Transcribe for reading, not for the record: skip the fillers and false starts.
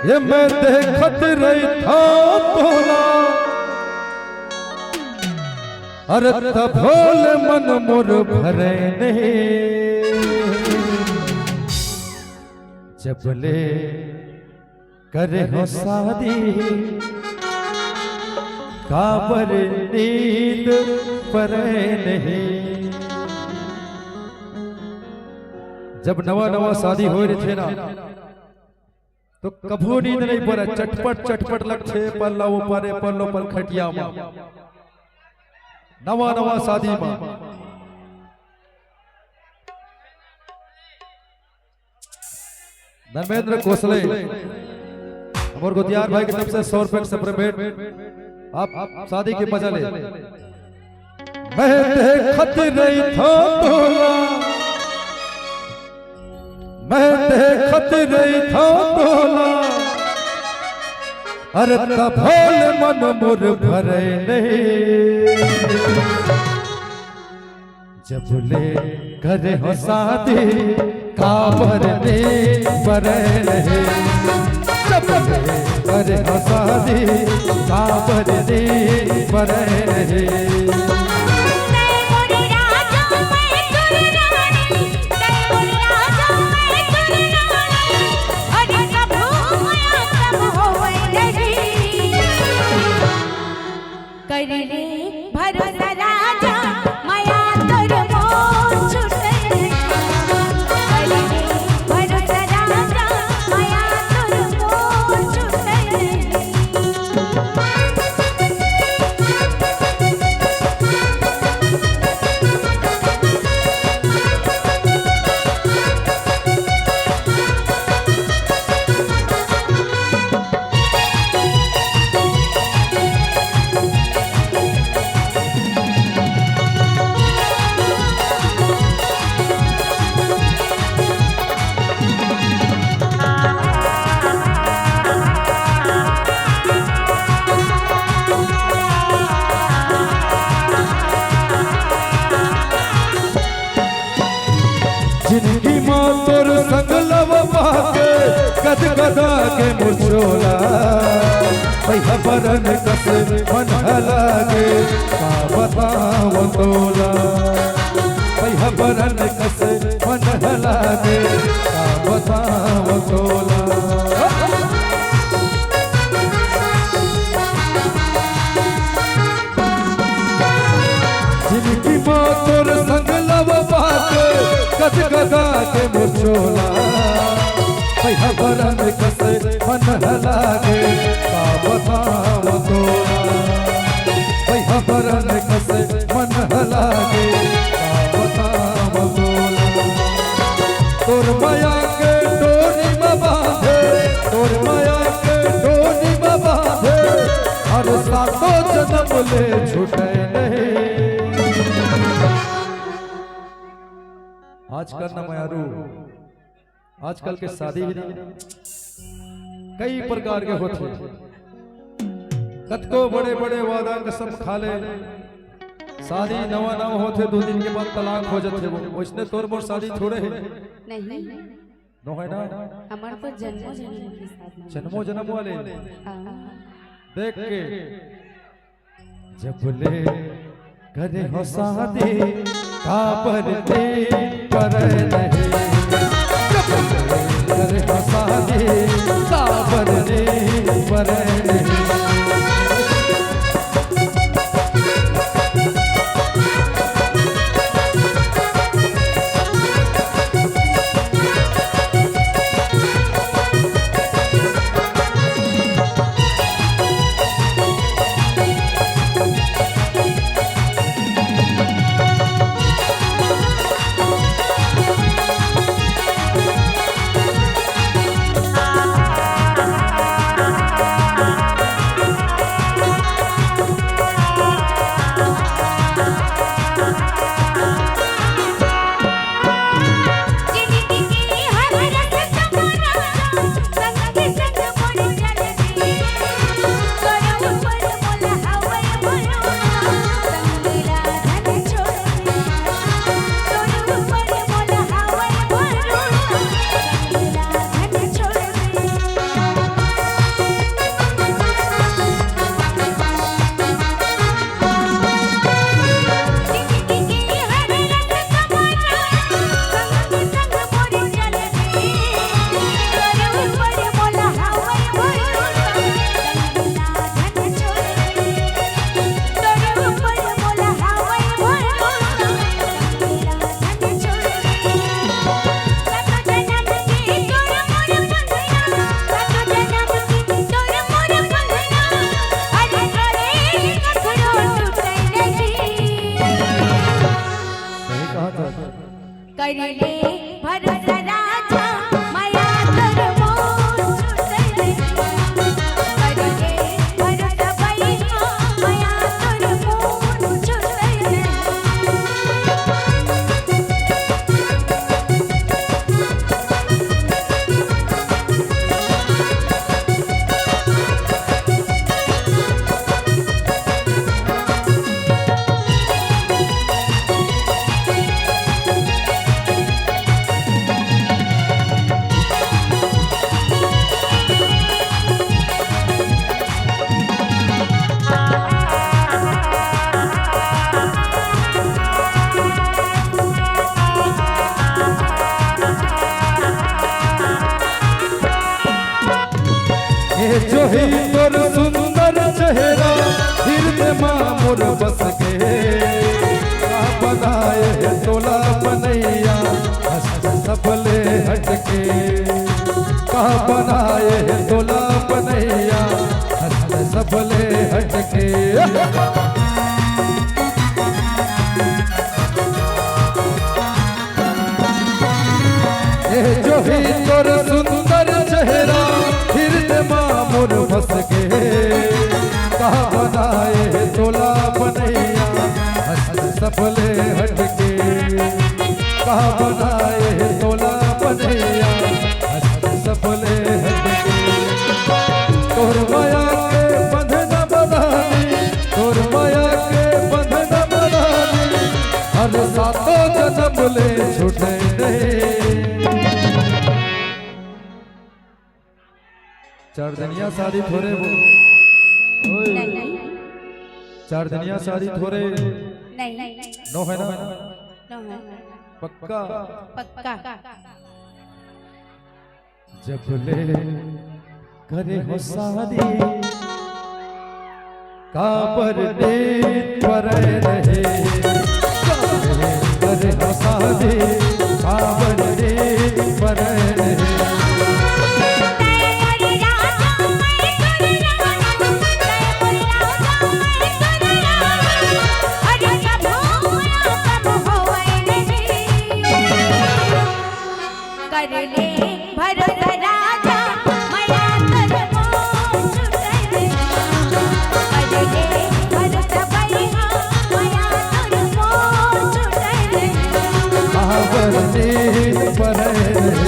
ये मैं देखत रही था तोला अरे तब भोले मन मोर भरे नहीं जबले करे हो शादी काबर नींद परे नहीं। जब नवा नवा शादी हो रही थे ना तो कभू नींद नहीं पड़े, चटपट चटपट लगते पल्ला ऊपर पल्लो पर खटिया में नवा नवा शादी में। धर्मेंद्र कोसले हमारे गुदियार भाई की तरफ से 100 रुपए सप्लीमेंट आप शादी की मजा ले। मैं देखत नहीं था तोला मैं देखत नहीं था तोला अरे तब भोले मन मोर भरे नहीं जबले करे हो शादी काबर ने परे नहीं जबले करे हो शादी काबर ने परे नहीं। भरोसा राजा माया तोर मोर छुटे भरोसा राजा माया तोर मोर छुटे। जिनकी माँ तोर संग लव पाके गद गदा के मुरझोला भैया बरन कस मन लागे का बताओ तोला भैया बरन कस मन लागे का बताओ तोला। जिनकी माँ तोर संग लव पाके गद गदा के मुरझोला भैया बरन कस मन लागे का बताओ तोला भैया बरन कस मन लागे का बताओ तोला। तोर माया के डोरी में बांधे तोर माया के डोरी में बांधे हर सातों जन्म ले छूटे नहीं। आजकल ना मायारू आजकल के शादी कई प्रकार के होते कतको बड़े बड़े वादा कसम खा ले शादी नवा नवा होते 2 दिन के बाद तलाक हो जाते वो उसने तोर मोर शादी थोड़े है नहीं नो है ना हमार तो जन्मों जन्म की शादी जन्मों जन्म वाले हाँ। देख के जबले करे हो शादी काबर दे पर नहीं जबले करे हो शादी काबर दे पर नहीं। कहा बनाए तोला बनैया हंस सबले हटके ये जो ही तोर सुंदर चेहरा हृदय मामुर बस के कहा बनाए तोला बनैया हंस सबले हटके कहा बनाए तोला बनैया हंस सबले हटके तोर माया के बंधन बनानी तोर माया के बंधन बनानी हर सातों जन्म ले छूटे नहीं चार दिनिया शादी थोड़े वो नहीं चार दिनिया शादी थोड़े नहीं नो है ना नो है पक्का पक्का जब ले करे हो शादी काबर देत पर रहे करे हो शादी काबर देत पर रहे करले भरत राजा माया तुर छुटले करले भरत भैया माया तुर छुटले काबर देत पर रहे